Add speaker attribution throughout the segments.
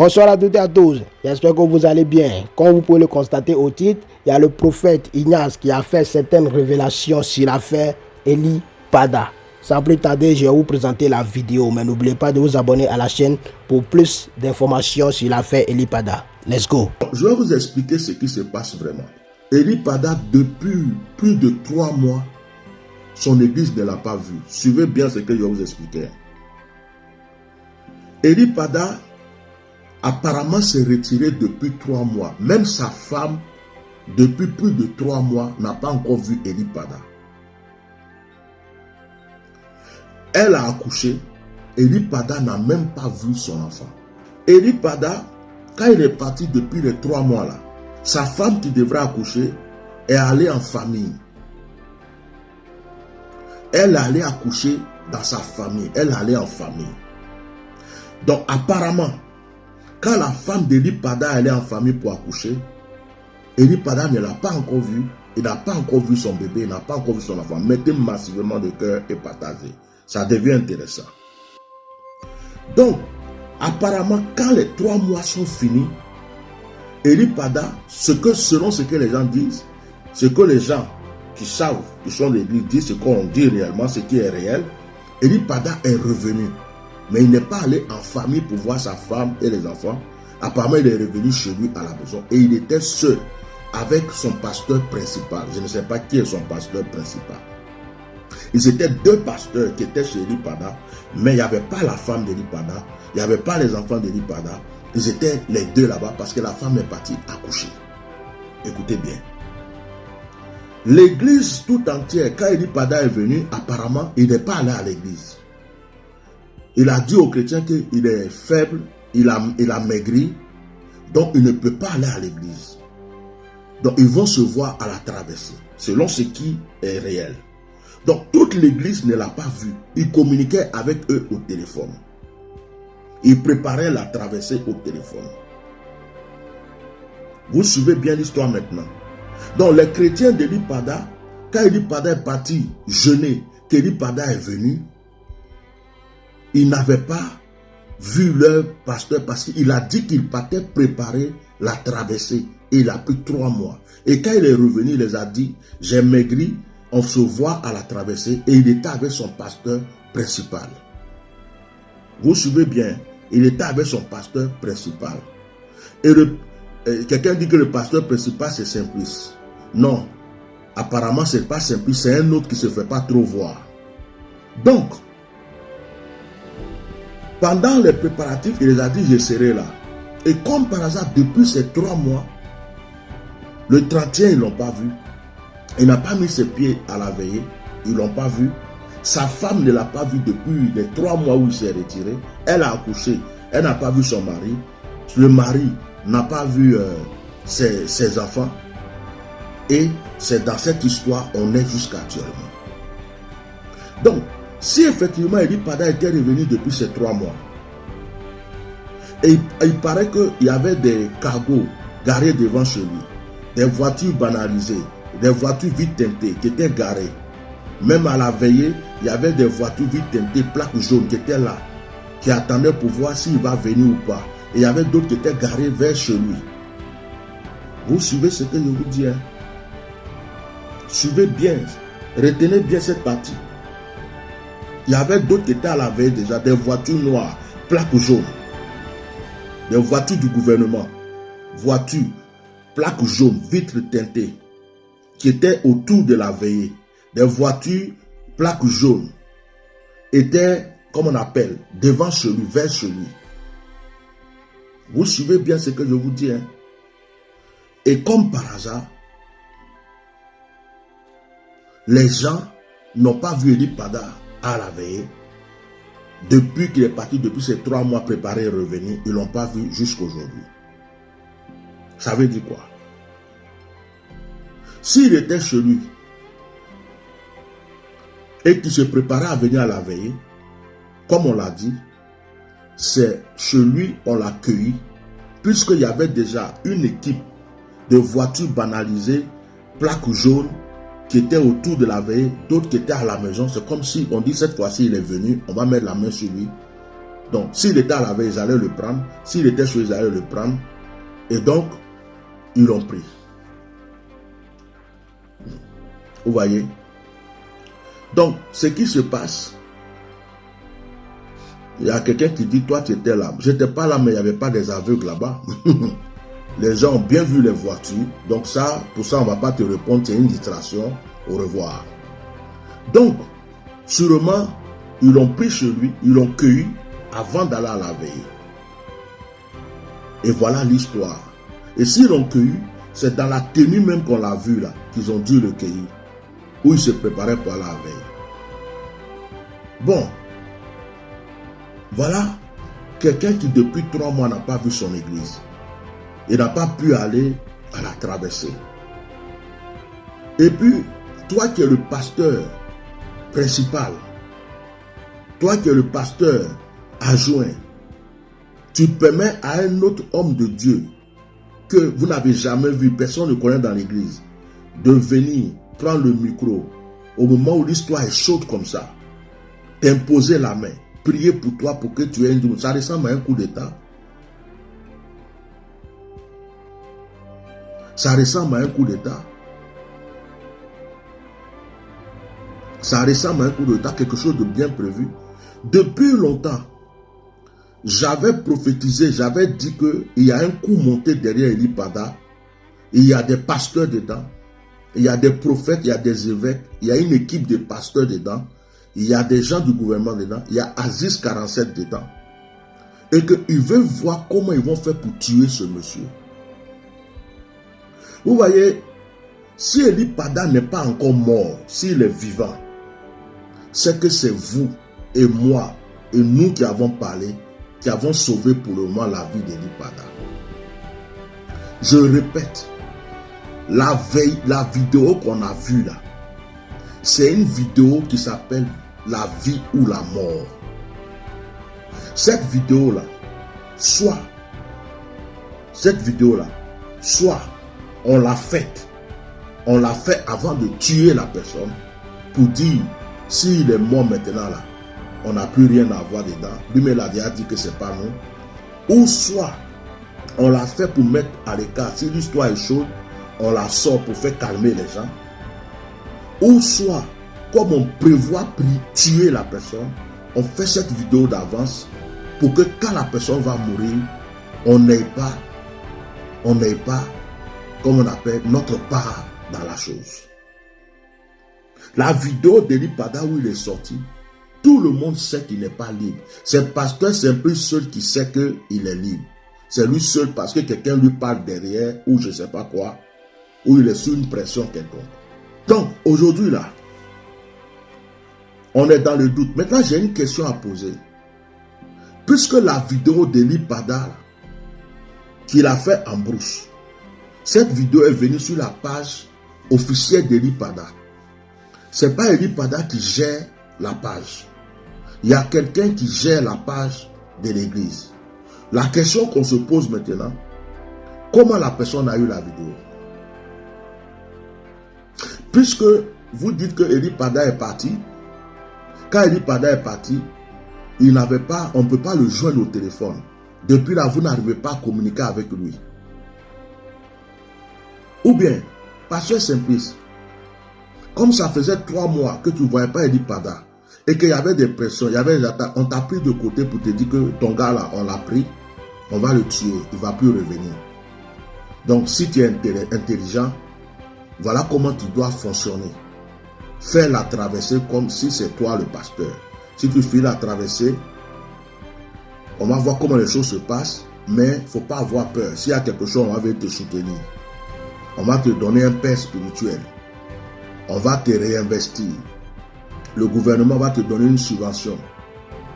Speaker 1: Bonsoir à toutes et à tous, j'espère que vous allez bien. Comme vous pouvez le constater au titre, il y a le prophète Ignace qui a fait certaines révélations sur l'affaire Eli Pada. Sans plus tarder, je vais vous présenter la vidéo, mais n'oubliez pas de vous abonner à la chaîne pour plus d'informations sur l'affaire Eli Pada. Let's go.
Speaker 2: Je vais vous expliquer ce qui se passe vraiment. Eli Pada, depuis plus de 3 mois, son église ne l'a pas vu. Suivez bien ce que je vais vous expliquer. Eli Pada apparemment s'est retiré depuis 3 mois. Même sa femme, depuis plus de 3 mois, n'a pas encore vu Eli Pada. Elle a accouché. Eli Pada n'a même pas vu son enfant. Eli Pada, quand il est parti depuis les 3 mois là, sa femme qui devrait accoucher est allée en famille. Elle allait accoucher dans sa famille. Elle allait en famille. Donc apparemment, quand la femme d'Eli Pada allait en famille pour accoucher, Eli Pada ne l'a pas encore vu. Il n'a pas encore vu son bébé. Il n'a pas encore vu son enfant. Mettez massivement de cœur et partagez. Ça devient intéressant. Donc, apparemment, quand les 3 mois sont finis, Eli Pada, selon ce que les gens disent, ce que les gens qui savent, qui sont l'église, disent ce qu'on dit réellement, ce qui est réel, Eli Pada est revenu. Mais il n'est pas allé en famille pour voir sa femme et les enfants. Apparemment, il est revenu chez lui à la maison et il était seul avec son pasteur principal. Je ne sais pas qui est son pasteur principal. Ils étaient 2 pasteurs qui étaient chez Eli Pada, mais il n'y avait pas la femme d'Eli Pada, il n'y avait pas les enfants d'Eli Pada. Ils étaient les 2 là-bas parce que la femme est partie accoucher. Écoutez bien. L'église tout entière, quand Eli Pada est venu, apparemment, il n'est pas allé à l'église. Il a dit aux chrétiens qu'il est faible, il a maigri, donc il ne peut pas aller à l'église. Donc ils vont se voir à la traversée, selon ce qui est réel. Donc toute l'église ne l'a pas vu. Il communiquait avec eux au téléphone. Il préparait la traversée au téléphone. Vous suivez bien l'histoire maintenant. Donc les chrétiens d'Eli Pada, quand Eli Pada est parti jeûner, qu'Eli Pada est venu, ils n'avaient pas vu leur pasteur parce qu'il a dit qu'il partait préparer la traversée. Et il a pris 3 mois. Et quand il est revenu, il les a dit, j'ai maigri, on se voit à la traversée. Et il était avec son pasteur principal. Vous suivez bien, il était avec son pasteur principal. Et quelqu'un dit que le pasteur principal c'est Simplice. Non, apparemment c'est pas Simplice, c'est un autre qui ne se fait pas trop voir. Donc, pendant les préparatifs, il les a dit, je serai là. Et comme par hasard, depuis ces 3 mois, le 31, ils ne l'ont pas vu. Il n'a pas mis ses pieds à la veillée. Ils ne l'ont pas vu. Sa femme ne l'a pas vu depuis les 3 mois où il s'est retiré. Elle a accouché. Elle n'a pas vu son mari. Le mari n'a pas vu ses enfants. Et c'est dans cette histoire qu'on est jusqu'à actuellement. Donc, si effectivement Eli Pada était revenu depuis ces 3 mois, et il paraît qu'il y avait des cargos garés devant chez lui, des voitures banalisées, des voitures vite teintées qui étaient garées. Même à la veillée, il y avait des voitures vite teintées, plaques jaunes qui étaient là, qui attendaient pour voir s'il va venir ou pas. Et il y avait d'autres qui étaient garés vers chez lui. Vous suivez ce que je vous dis, hein? Suivez bien, retenez bien cette partie. Il y avait d'autres qui étaient à la veille déjà, des voitures noires, plaques jaunes, des voitures du gouvernement, voitures, plaques jaunes, vitres teintées, qui étaient autour de la veillée. Des voitures, plaques jaunes, étaient, comme on appelle, devant chez lui, vers chez lui. Vous suivez bien ce que je vous dis, hein? Et comme par hasard, les gens n'ont pas vu Eli Pada à la veillée. Depuis qu'il est parti, depuis ces 3 mois préparés et revenus, ils ne l'ont pas vu jusqu'à aujourd'hui. Ça veut dire quoi? S'il était chez lui et qu'il se préparait à venir à la veillée, comme on l'a dit, c'est chez lui on l'a accueilli, puisqu'il y avait déjà une équipe de voitures banalisées, plaques jaunes, qui étaient autour de la veillée, d'autres qui étaient à la maison. C'est comme si on dit cette fois-ci il est venu, on va mettre la main sur lui. Donc, s'il était à la veille, ils allaient le prendre. S'il était chez eux, ils allaient le prendre. Et donc, ils l'ont pris. Vous voyez? Donc, ce qui se passe, il y a quelqu'un qui dit, toi, tu étais là. Je n'étais pas là, mais il n'y avait pas des aveugles là-bas. Les gens ont bien vu les voitures. Donc ça, pour ça, on ne va pas te répondre. C'est une distraction. Au revoir. Donc, sûrement, ils l'ont pris chez lui. Ils l'ont cueilli avant d'aller à la veille. Et voilà l'histoire. Et s'ils l'ont cueilli, c'est dans la tenue même qu'on l'a vu là, qu'ils ont dû le cueillir. Où il se préparait pour aller à la veille. Bon. Voilà quelqu'un qui depuis 3 mois n'a pas vu son église. Il n'a pas pu aller à la traversée. Et puis, toi qui es le pasteur principal, toi qui es le pasteur adjoint, tu permets à un autre homme de Dieu que vous n'avez jamais vu, personne ne connaît dans l'église, de venir prendre le micro au moment où l'histoire est chaude comme ça, t'imposer la main, prier pour toi pour que tu aies une... Ça ressemble à un coup d'état. Ça ressemble à un coup d'état. Ça ressemble à un coup d'état, quelque chose de bien prévu. Depuis longtemps, j'avais prophétisé, j'avais dit qu'il y a un coup monté derrière Eli Pada. Il y a des pasteurs dedans. Il y a des prophètes, il y a des évêques. Il y a une équipe de pasteurs dedans. Il y a des gens du gouvernement dedans. Il y a Aziz 47 dedans. Et qu'ils veulent voir comment ils vont faire pour tuer ce monsieur. Vous voyez, si Eli Pada n'est pas encore mort, s'il est vivant, c'est que c'est vous et moi et nous qui avons parlé, qui avons sauvé pour le moment la vie d'Eli Pada. Je répète, la vidéo qu'on a vue là, c'est une vidéo qui s'appelle La vie ou la mort. Cette vidéo là, soit on l'a fait avant de tuer la personne pour dire s'il est mort maintenant là, on n'a plus rien à voir dedans. Lui-même a déjà dit que c'est pas nous. Ou soit on l'a fait pour mettre à l'écart. Si l'histoire est chaude, on la sort pour faire calmer les gens. Ou soit, comme on prévoit tuer la personne, on fait cette vidéo d'avance pour que quand la personne va mourir, on n'ait pas, comme on appelle, notre part dans la chose. La vidéo d'Eli Pada où il est sorti, tout le monde sait qu'il n'est pas libre. C'est pasteur Simple seul qui sait qu'il est libre. C'est lui seul parce que quelqu'un lui parle derrière ou je ne sais pas quoi, ou il est sous une pression quelconque. Donc, aujourd'hui là, on est dans le doute. Maintenant, j'ai une question à poser. Puisque la vidéo d'Eli Pada qu'il a fait en brousse, cette vidéo est venue sur la page officielle d'Eli Pada. Ce n'est pas Eli Pada qui gère la page. Il y a quelqu'un qui gère la page de l'église. La question qu'on se pose maintenant, comment la personne a eu la vidéo? Puisque vous dites que Eli Pada est parti, quand Eli Pada est parti, on ne peut pas le joindre au téléphone. Depuis là, vous n'arrivez pas à communiquer avec lui. Ou bien, pasteur Simplice, comme ça faisait 3 mois que tu ne voyais pas Eli Pada, et qu'il y avait des pressions, il y avait des attaques, on t'a pris de côté pour te dire que ton gars là, on l'a pris, on va le tuer, il ne va plus revenir. Donc si tu es intelligent, voilà comment tu dois fonctionner. Fais la traversée comme si c'est toi le pasteur. Si tu fais la traversée, on va voir comment les choses se passent, mais il ne faut pas avoir peur. S'il y a quelque chose, on va te soutenir. On va te donner un père spirituel. On va te réinvestir. Le gouvernement va te donner une subvention.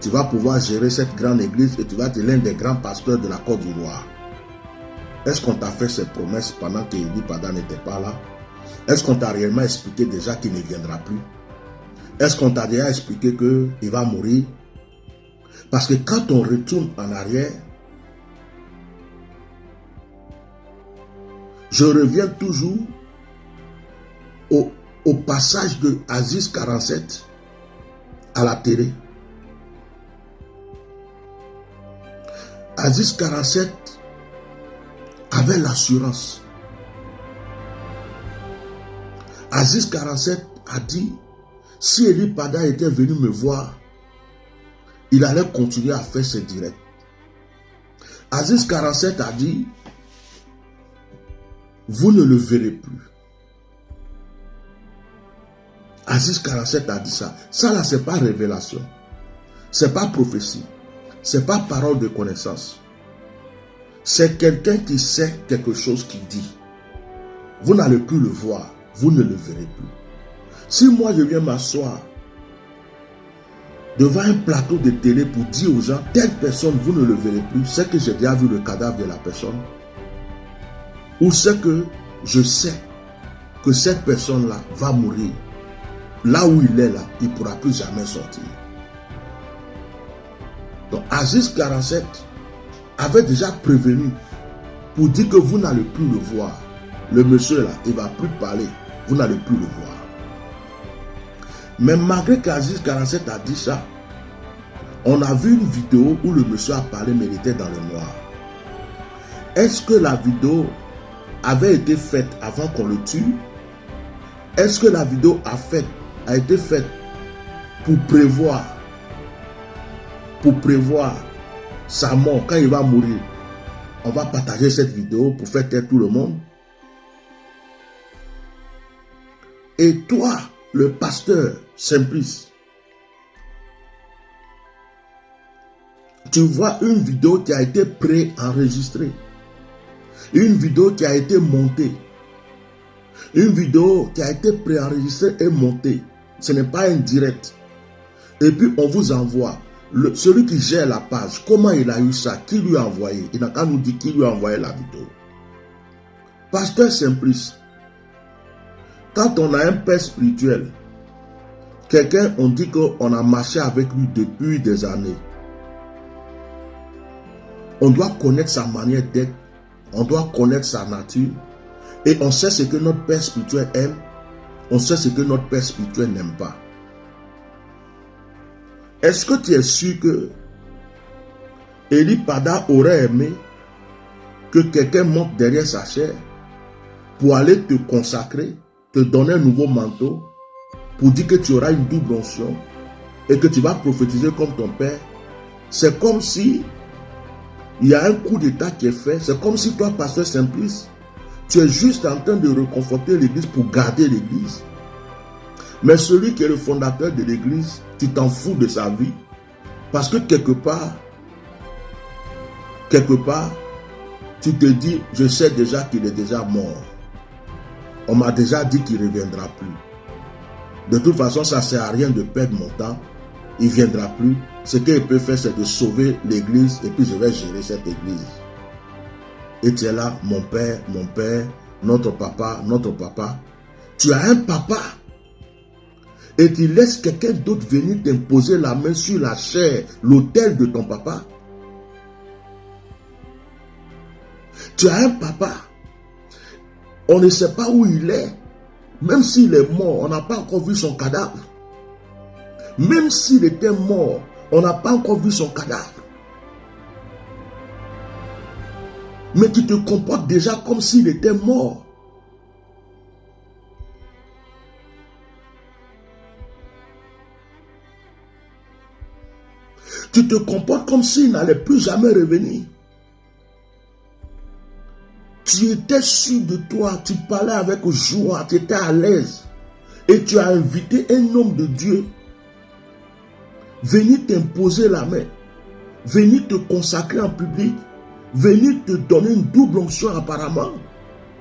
Speaker 2: Tu vas pouvoir gérer cette grande église et tu vas être l'un des grands pasteurs de la Côte d'Ivoire. Est-ce qu'on t'a fait ces promesses pendant que Eli Pada n'était pas là? Est-ce qu'on t'a réellement expliqué déjà qu'il ne viendra plus? Est-ce qu'on t'a déjà expliqué qu'il va mourir? Parce que quand on retourne en arrière, je reviens toujours au passage de Aziz 47 à la télé. Aziz 47 avait l'assurance. Aziz 47 a dit, si Eli Pada était venu me voir, il allait continuer à faire ses directs. Aziz 47 a dit, vous ne le verrez plus. Aziz 47 a dit ça. Ça là, c'est pas révélation. C'est pas prophétie. C'est pas parole de connaissance. C'est quelqu'un qui sait quelque chose qui dit. Vous n'allez plus le voir. Vous ne le verrez plus. Si moi je viens m'asseoir devant un plateau de télé pour dire aux gens, telle personne, vous ne le verrez plus, c'est que j'ai déjà vu le cadavre de la personne. Ou c'est que je sais que cette personne-là va mourir. Là où il est là, il ne pourra plus jamais sortir. Donc Aziz 47 avait déjà prévenu pour dire que vous n'allez plus le voir. Le monsieur là, il ne va plus parler. Vous n'allez plus le voir. Mais malgré qu'Aziz 47 a dit ça, on a vu une vidéo où le monsieur a parlé, mais il était dans le noir. Est-ce que la vidéo avait été faite avant qu'on le tue? Est-ce que la vidéo a été faite pour prévoir sa mort quand il va mourir? On va partager cette vidéo pour faire taire tout le monde. Et toi, le pasteur Simplice, tu vois une vidéo qui a été pré-enregistrée, une vidéo qui a été montée, une vidéo qui a été pré-enregistrée et montée. Ce n'est pas un direct. Et puis on vous envoie. Celui qui gère la page, comment il a eu ça? Qui lui a envoyé? Il n'a qu'à nous dire qui lui a envoyé la vidéo. Pasteur Simplice, quand on a un père spirituel, quelqu'un, on dit qu'on a marché avec lui depuis des années. On doit connaître sa manière d'être, on doit connaître sa nature, et on sait ce que notre père spirituel aime, on sait ce que notre père spirituel n'aime pas. Est-ce que tu es sûr que Eli Pada aurait aimé que quelqu'un monte derrière sa chair pour aller te consacrer, te donner un nouveau manteau, pour dire que tu auras une double onction et que tu vas prophétiser comme ton père? C'est comme si il y a un coup d'état qui est fait. C'est comme si toi, pasteur Simplice, tu es juste en train de reconforter l'église pour garder l'église. Mais celui qui est le fondateur de l'église, tu t'en fous de sa vie. Parce que quelque part, tu te dis, je sais déjà qu'il est déjà mort. On m'a déjà dit qu'il ne reviendra plus. De toute façon, ça ne sert à rien de perdre mon temps. Il ne viendra plus. Ce qu'il peut faire, c'est de sauver l'église et puis je vais gérer cette église. Et tu es là, mon père, notre papa. Tu as un papa. Et tu laisses quelqu'un d'autre venir t'imposer la main sur la chair, l'autel de ton papa. Tu as un papa. On ne sait pas où il est. Même s'il est mort, on n'a pas encore vu son cadavre. Même s'il était mort, on n'a pas encore vu son cadavre. Mais tu te comportes déjà comme s'il était mort. Tu te comportes comme s'il n'allait plus jamais revenir. Tu étais sûr de toi, tu parlais avec joie, tu étais à l'aise. Et tu as invité un homme de Dieu venir t'imposer la main, venir te consacrer en public, venir te donner une double onction apparemment,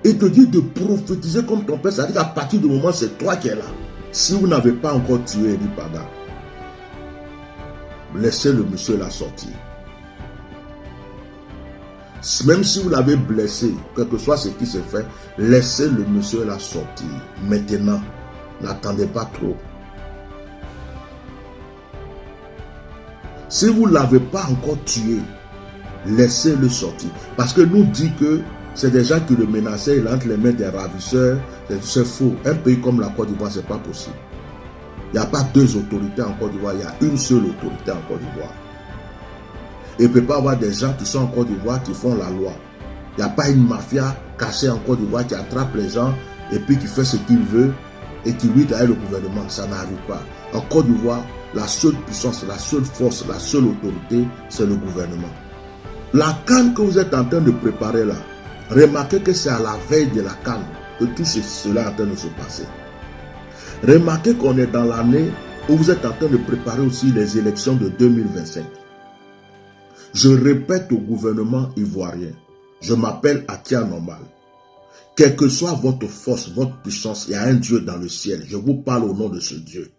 Speaker 2: et te dire de prophétiser comme ton père. C'est-à-dire qu'à partir du moment où c'est toi qui es là, si vous n'avez pas encore tué Eli Pada, laissez le monsieur la sortir. Même si vous l'avez blessé, quel que soit ce qui se fait, laissez le monsieur la sortir. Maintenant, n'attendez pas trop. Si vous ne l'avez pas encore tué, laissez-le sortir. Parce que nous dit que c'est des gens qui le menaçaient, il entre les mains des ravisseurs. C'est faux. Un pays comme la Côte d'Ivoire, ce n'est pas possible. Il n'y a pas deux autorités en Côte d'Ivoire, il y a une seule autorité en Côte d'Ivoire. Et il ne peut pas avoir des gens qui sont en Côte d'Ivoire qui font la loi. Il n'y a pas une mafia cachée en Côte d'Ivoire qui attrape les gens et puis qui fait ce qu'il veut et qui lui derrière le gouvernement. Ça n'arrive pas. En Côte d'Ivoire, la seule puissance, la seule force, la seule autorité, c'est le gouvernement. La CAN que vous êtes en train de préparer là, remarquez que c'est à la veille de la CAN que tout cela est en train de se passer. Remarquez qu'on est dans l'année où vous êtes en train de préparer aussi les élections de 2025. Je répète au gouvernement ivoirien, je m'appelle Atia Normal. Quelle que soit votre force, votre puissance, il y a un Dieu dans le ciel. Je vous parle au nom de ce Dieu.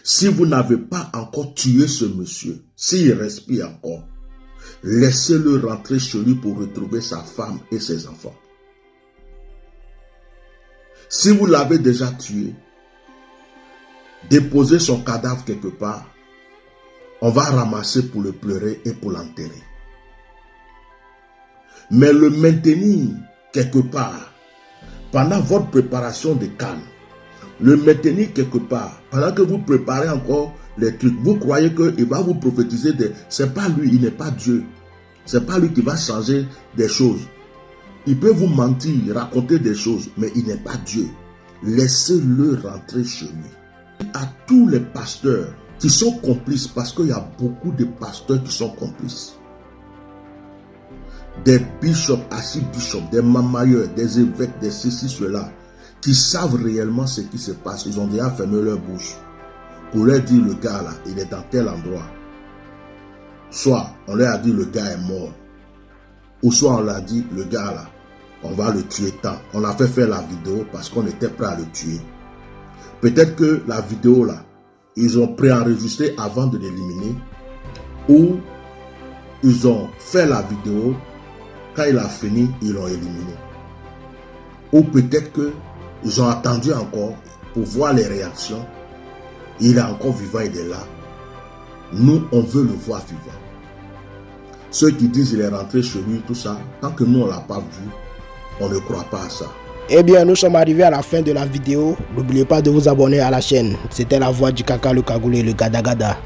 Speaker 2: Si vous n'avez pas encore tué ce monsieur, s'il respire encore, laissez-le rentrer chez lui pour retrouver sa femme et ses enfants. Si vous l'avez déjà tué, déposez son cadavre quelque part, on va ramasser pour le pleurer et pour l'enterrer. Mais le maintenir quelque part, pendant votre préparation de CAN, le maintenir quelque part, pendant que vous préparez encore les trucs, vous croyez qu'il va vous prophétiser c'est pas lui, il n'est pas Dieu. C'est pas lui qui va changer des choses. Il peut vous mentir, raconter des choses, mais il n'est pas Dieu. Laissez-le rentrer chez lui. À tous les pasteurs qui sont complices, parce qu'il y a beaucoup de pasteurs qui sont complices. Des bishops, archibishops, des mamailleurs, des évêques, des ceci, cela, qui savent réellement ce qui se passe. Ils ont déjà fermé leur bouche pour leur dire le gars là, il est dans tel endroit. Soit on leur a dit le gars est mort, ou soit on leur a dit le gars là, on va le tuer tant. On a fait faire la vidéo parce qu'on était prêt à le tuer. Peut-être que la vidéo là, ils ont préenregistré avant de l'éliminer, ou ils ont fait la vidéo, quand il a fini, ils l'ont éliminé. Ou peut-être qu'ils ont attendu encore pour voir les réactions. Il est encore vivant, il est là. Nous, on veut le voir vivant. Ceux qui disent qu'il est rentré chez lui, tout ça, tant que nous, on ne l'a pas vu, on ne croit pas à ça.
Speaker 1: Eh bien, nous sommes arrivés à la fin de la vidéo. N'oubliez pas de vous abonner à la chaîne. C'était la voix du Kaka, le Kagoulé, le Gada Gada.